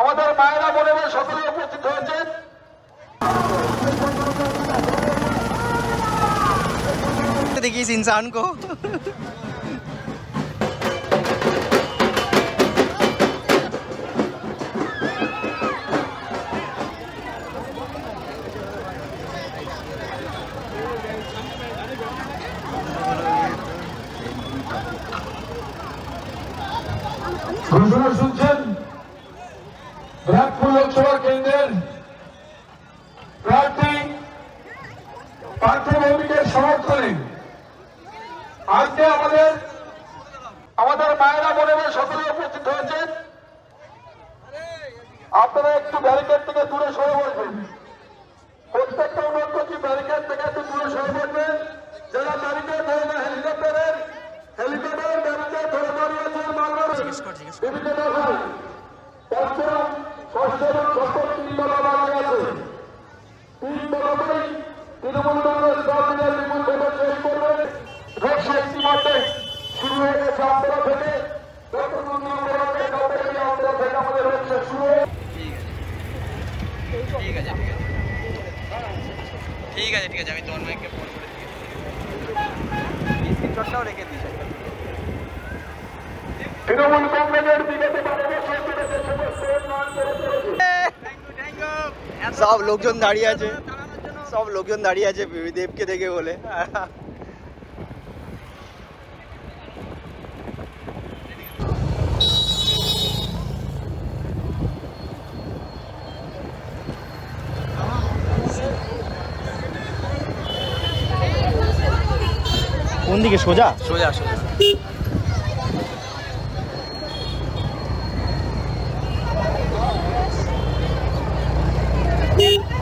আমাদের মায়েরা বোনেরা সকলে উপস্থিত হয়েছেন। देखिए इस इंसान को ঘোষণা শুনছেন ব্যারাকপুর লোকসভা কেন্দ্রের প্রার্থী পার্থ ভৌমিকের সমর্থনে আজকে আমাদের মায়েরা বোনেরা সকলে উপস্থিত হয়েছেন। আপনারা একটু ব্যারিকেড থেকে দূরে সরে বসবেন। প্রত্যেকটা অনুরোধ করছি ব্যারিকেড থেকে একটু দূরে সরে বসবেন। যারা ব্যারিকেড ধরে না হেলিকপ্টারের ব্যারিকেড ধরে দাঁড়িয়ে আছেন মালদার বিভিন্ন জায়গায় পঞ্চম ষষ্ঠ এবং সপ্তম তিনতলা দাঁড়িয়ে আছে। তিনতলাতেই তৃণমূল কংগ্রেস দলের বিপুল ভোটে জয়ী করবেন। রোডশো ইতিমধ্যে শুরু হয়ে গেছে আমতলা থেকে আমতলা থেকে আমাদের রোডশো শুরু হয়ে ঠিক আছে আমি তন্ময়কে ফোন করে দিই স্ক্রিনশটটাও রেখে দিই। তৃণমূল কংগ্রেসের বিগত সব লোকজন দাঁড়িয়ে আছে, সব লোকজন দাঁড়িয়ে আছে দেবকে দেখে বলে। কোন দিকে? সোজা সোজা সোজা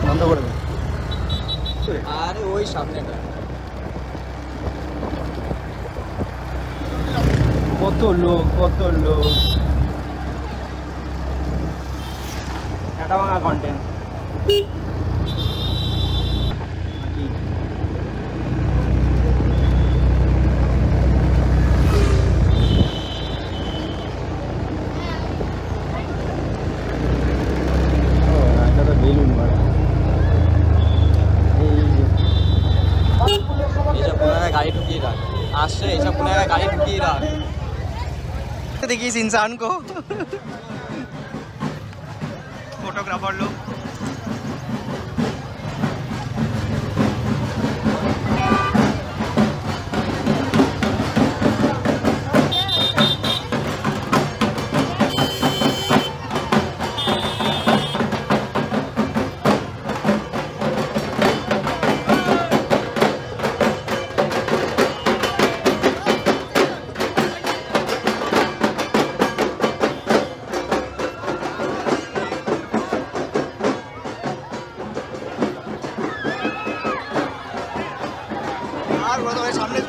বন্ধ করে দেবে। আরে ওই সামনে কত লোক একটা ভাঙা কন্টেন্ট। गाड़ी ढुकी रहा आश्रय ऐसा पुनः गाड़ी ढुकी रहा। देखिए इस इंसान को फोटोग्राफर लोग सामने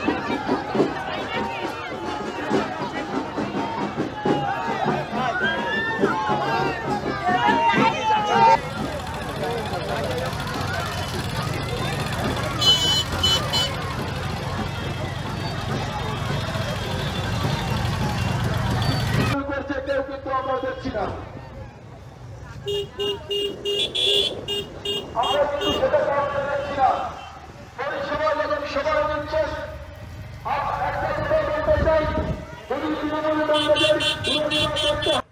কেউ কিন্তু আমরা দেখছি না। আমরা কিন্তু সেটা কারণে দেখছি না। পরিষেবা যখন সবার দিচ্ছেন একটা কথা বলতে চাই, যদি তৃণমূল কংগ্রেসের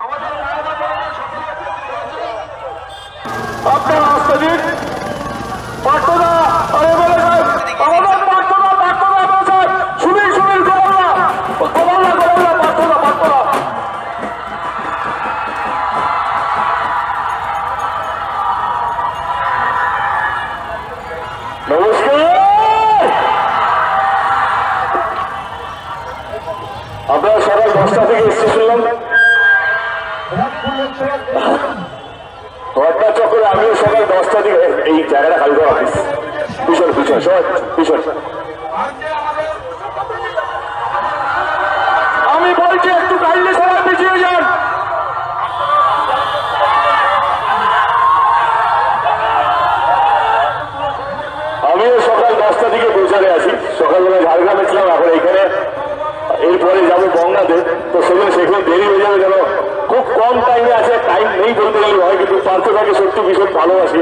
আমাদের আপনারা আসতে দিন। পার্থদা আরে বলে আমাদের পার্থদা বলছেন সুনীল গোপাল্লা পার্থদা নমস্কার। আপনারা সকাল 10টা থেকে এসছে শুনলাম ঘটনা চক্রে। আমিও সকাল 10টা থেকে এই জায়গাটা খালি করা অফিস পিছন সবাই পিছন। আমি বলছি একটু কাইন্ডলি সবাই পিছিয়ে যান। আমিও সকাল 10টা থেকে প্রচারে আছি। সকালবেলা ঝাড়গ্রামে ছিলাম, এখন এইখানে এরপরে যাবো গঙ্গাতে। তো সেখানে দেরি হয়ে যাবে, যেন খুব কম টাইমে আছে। টাইম নেই বলতে গেলে হয়, কিন্তু পার্থদাকে সত্যি ভীষণ ভালোবাসি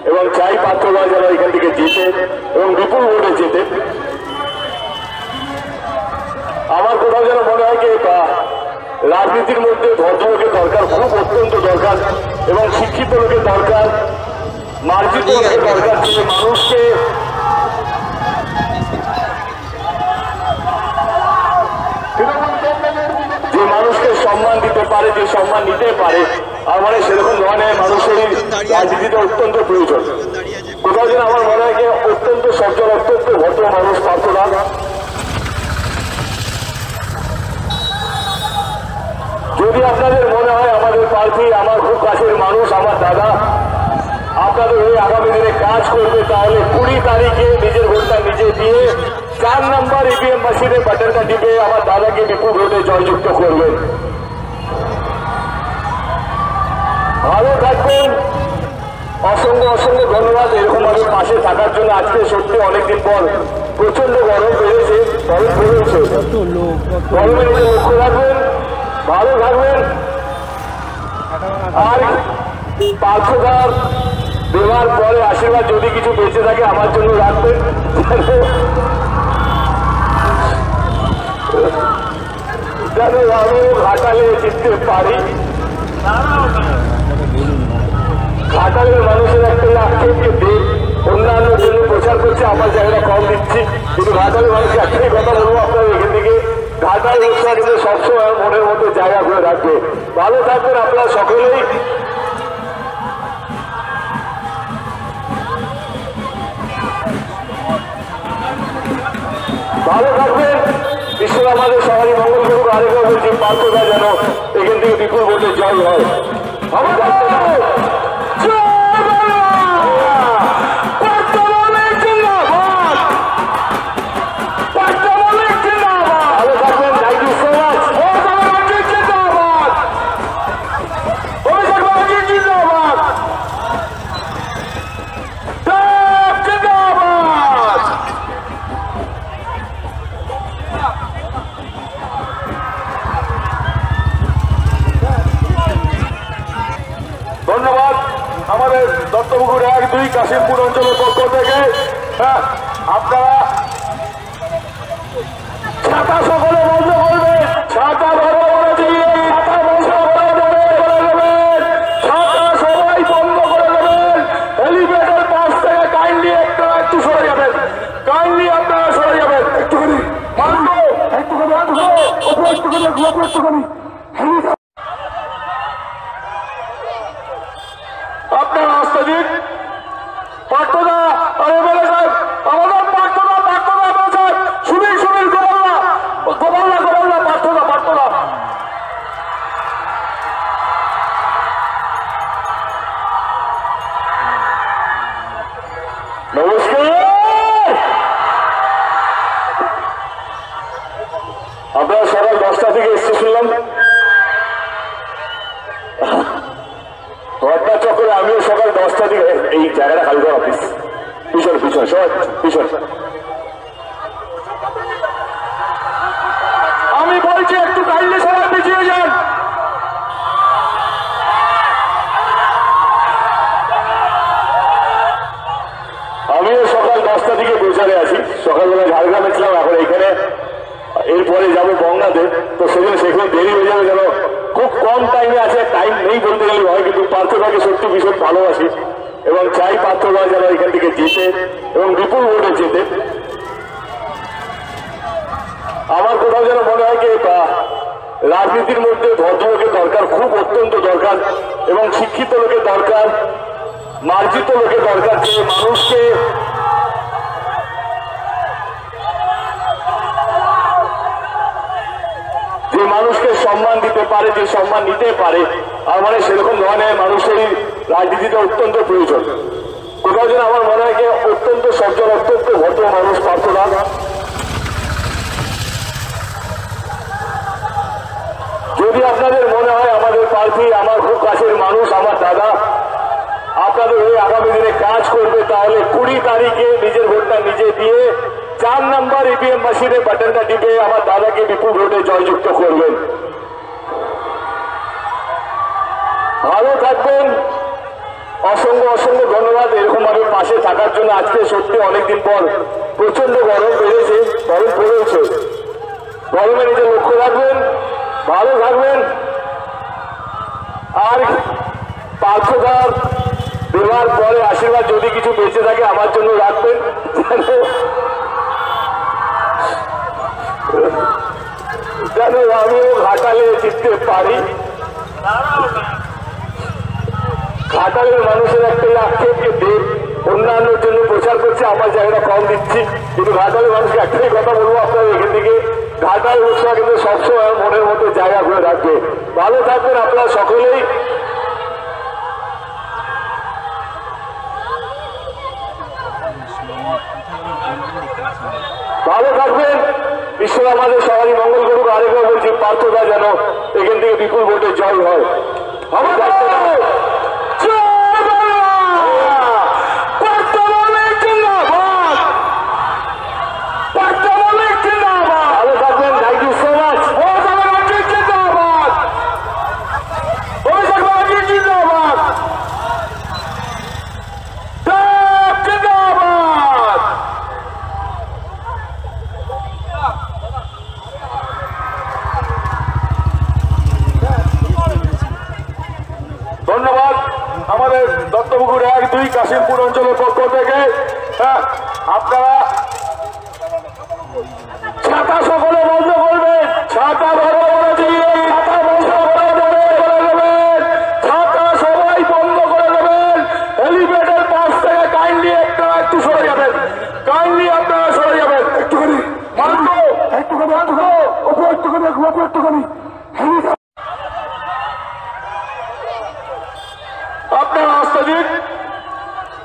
এবং চাই পার্থদা যেন এখান থেকে যেতে এবং বিপুল ভোটে যেতে। আমার কোথাও যেন মনে হয় যে রাজনীতির মধ্যে ভদ্রলোকের দরকার, খুব অত্যন্ত দরকার, এবং শিক্ষিত লোকের দরকার, মার্জিত লোকের দরকার, যে মানুষকে সম্মান দিতে পারে, যে সম্মান নিতে পারে। আর মানে সেরকম ধরনের মানুষের রাজনীতিতে অত্যন্ত প্রয়োজন। কোথাও যেন আমার মনে হয় যে অত্যন্ত সজ্জন, অত্যন্ত ভদ্র মানুষ পার্থদা। যদি আপনাদের মনে হয় আমাদের প্রার্থী আমার খুব কাছের মানুষ, আমার দাদা, আপনাদের এই আগামী দিনে কাজ করবে, তাহলে 20 তারিখে নিজের ভোটটা নিজে দিয়ে 4 নম্বর ইভিএম মেশিনে বাটনটা টিপে আমার দাদাকে বিপুল ভোটে জয়যুক্ত করবেন। ভালো থাকবেন, অসংখ্য অসংখ্য ধন্যবাদ এরকম ভাবে পাশে থাকার জন্য। আজকে সত্যি অনেকদিন পর প্রচন্ড গরম বেড়েছে, গরম বেড়েছে, গরমের দিকে লক্ষ্য রাখবেন, ভালো থাকবেন। আর পার্থদার দেওয়ার পরে আশীর্বাদ যদি কিছু বেঁচে থাকে আমার জন্য রাখবেন, যেন আমিও ঘাটালে জিততে পারি। ঘাটালের মানুষের একটা আক্ষেপকে দেখ অন্যান্য জন্য প্রচার করছে, আমার জায়গাটা কম দিচ্ছি, কিন্তু ঘাটালের মানুষকে একটাই কথা বলবো, আপনারা এখান থেকে ঘাটাল উৎসাহ কিন্তু সবসময় মনের মধ্যে জায়গা করে রাখবে। ভালো থাকবেন আপনারা সকলেই। ভালো থাকবেন, ঈশ্বর আমাদের সবারই মঙ্গল করুক। আরেকবার বলছি, পার্থদা যেন এখান থেকে বিপুল ভোটে জয় হয়। ধন্যবাদ আমাদের দত্তপুকুর 1-2 কাশিমপুর অঞ্চলের পক্ষ থেকে। হ্যাঁ, আপনারা ছাতা সকলে বন্ধ করবেন, ছাতা বন্ধ করে দিয়ে ছাতা বন্ধ করে দেবেন, ছাতা সবাই বন্ধ করে দেবেন। হেলিপ্যাডের পাশ থেকে কাইন্ডলি একটু সরে যাবেন, কাইন্ডলি আপনারা সরে যাবেন। একটুখানি মানবো, একটুখানি আসবো, একটুখানি আপনার রাস্তা দিন। পার্থদা আর এমএলএ সাহেব, আমাদের পার্থদা এমএলএ সাহেব, সুনীল গোপাল্লা পার্থদা। নমস্কার। আপনারা সকাল 10টা থেকে এসছে শুনলাম। ঘটনা চক্রে আমিও সকাল 10টা থেকে, এই জায়গাটা খালি করা অফিস পিছন সবাই পিছন। আমি বলছি একটু কাইন্ডলি সবাই পিছিয়ে যান। আমিও সকাল 10টা থেকে প্রচারে আছি। সকালবেলা ঝাড়গ্রামে ছিলাম, এখন এইখানে, এরপরে যাবো বঙ্গাতে, তো সেখানে দেরি হয়ে যাবে। যেন খুব কম টাইমে আছে, টাইম নেই বলতে গেলে হয়, কিন্তু পার্থদাকে সত্যি ভীষণ ভালোবাসি এবং চাই পার্থদা যেন এখান থেকে যেতে এবং বিপুল ভোটে যেতে। আমার কোথাও যেন মনে হয় যে রাজনীতির মধ্যে ভদ্রলোকের দরকার, খুব অত্যন্ত দরকার, এবং শিক্ষিত লোকের দরকার, মার্জিত লোকের দরকার, যে মানুষকে সম্মান দিতে পারে, যে সম্মান নিতে পারে। আর মানে সেরকম ধরনের মানুষের রাজনীতিতে অত্যন্ত প্রয়োজন। কোথাও যেন আমার মনে হয় যে অত্যন্ত সজ্জন, অত্যন্ত ভদ্র মানুষ পার্থদা। যদি আপনাদের মনে হয় আমাদের প্রার্থী আমার খুব কাছের মানুষ, আমার দাদা, আপনাদের এই আগামী দিনে কাজ করবে, তাহলে 20 তারিখে নিজের ভোটটা নিজে দিয়ে 4 নম্বর ইভিএম মেশিনে বাটনটা টিপে আমার দাদাকে বিপুল ভোটে জয়যুক্ত করবেন। ভালো থাকবেন। অসংখ্য অসংখ্য ধন্যবাদ এরকম ভাবে পাশে থাকার জন্য। আজকে সত্যি অনেকদিন পর প্রচন্ড গরম বেড়েছে, গরম পড়েছে, গরমে নিজের লক্ষ্য রাখবেন, ভালো থাকবেন। আর পার্থদার দেওয়ার পরে আশীর্বাদ যদি কিছু বেঁচে থাকে আমার জন্য রাখবেন, যেন আমিও ঘাটালে জিততে পারি। ঘাটালের মানুষের একটাই আক্ষেপ যে দেব অন্যান্যের জন্য প্রচার করছে, আমার জায়গাটা কম দিচ্ছি, কিন্তু ঘাটালের মানুষকে একটাই কথা বলবো, আপনারা এখান থেকে ঘাটাল লোকসভা কিন্তু সবসময় মনের মধ্যে জায়গা করে রাখবে। ভালো থাকবেন আপনারা সকলেই। ভালো থাকবেন, ঈশ্বর আমাদের সবারই মঙ্গল করুক। আরেকবার বলছি, পার্থদা যেন এখান থেকে বিপুল ভোটে জয় হয়। ভালো থাকবেন, থ্যাংক ইউ সো মাচ। ধন্যবাদ আমাদের দত্তপুকুর 1-2 কাশিমপুর অঞ্চলের পক্ষ থেকে। হ্যাঁ, আপনারা ছাতা সকলে বন্ধ করবেন, ছাতা বড় বড় দিয়ে ছাতা বন্ধ করে দেবেন, ছাতা সবাই বন্ধ করে দেবেন। হেলিপ্যাডের পাশ থেকে কাইন্ডলি আপনারা একটু সরে যাবেন, কাইন্ডলি আপনারা সরে যাবেন। একটুখানি মানবো, একটুখানি একটুখানি আপনার রাস্তা দিন।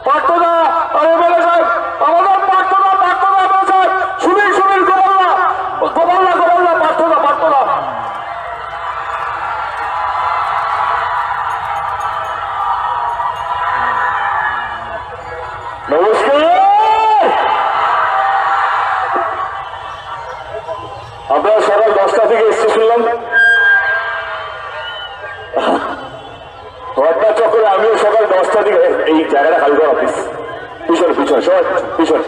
পার্থদা আর এমএলএ সাহেব, আমাদের পার্থদা এমএলএ সাহেব, সুনীল গোপাল্লা পার্থদা। নমস্কার, আপনারা সকাল 10টা থেকে এসছে শুনলাম। ঘটনা চক্রে আমিও সকাল 10টা থেকে, এই জায়গাটা খালি করা অফিস পিছনে সবাই পিছনে।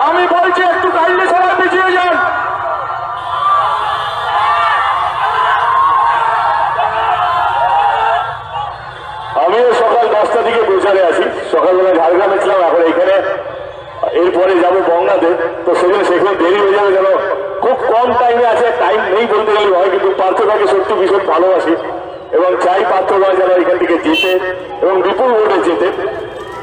আমি বলছি একটু কাইন্ডলি সবাই পিছিয়ে যান। আমিও সকাল 10টা থেকে প্রচারে আছি। সকালবেলা ঝাড়গ্রামে ছিলাম, এখন এইখানে, এরপরে যাবো বঙ্গাতে, তো সেখানে দেরি হয়ে যাবে। যেন খুব কম টাইমে আছে, টাইম নেই বলতে গেলে হয়, কিন্তু পার্থদাকে সত্যি ভীষণ ভালোবাসি এবং চাই পার্থদা যেন এখান থেকে যেতে এবং বিপুল ভোটে যেতে।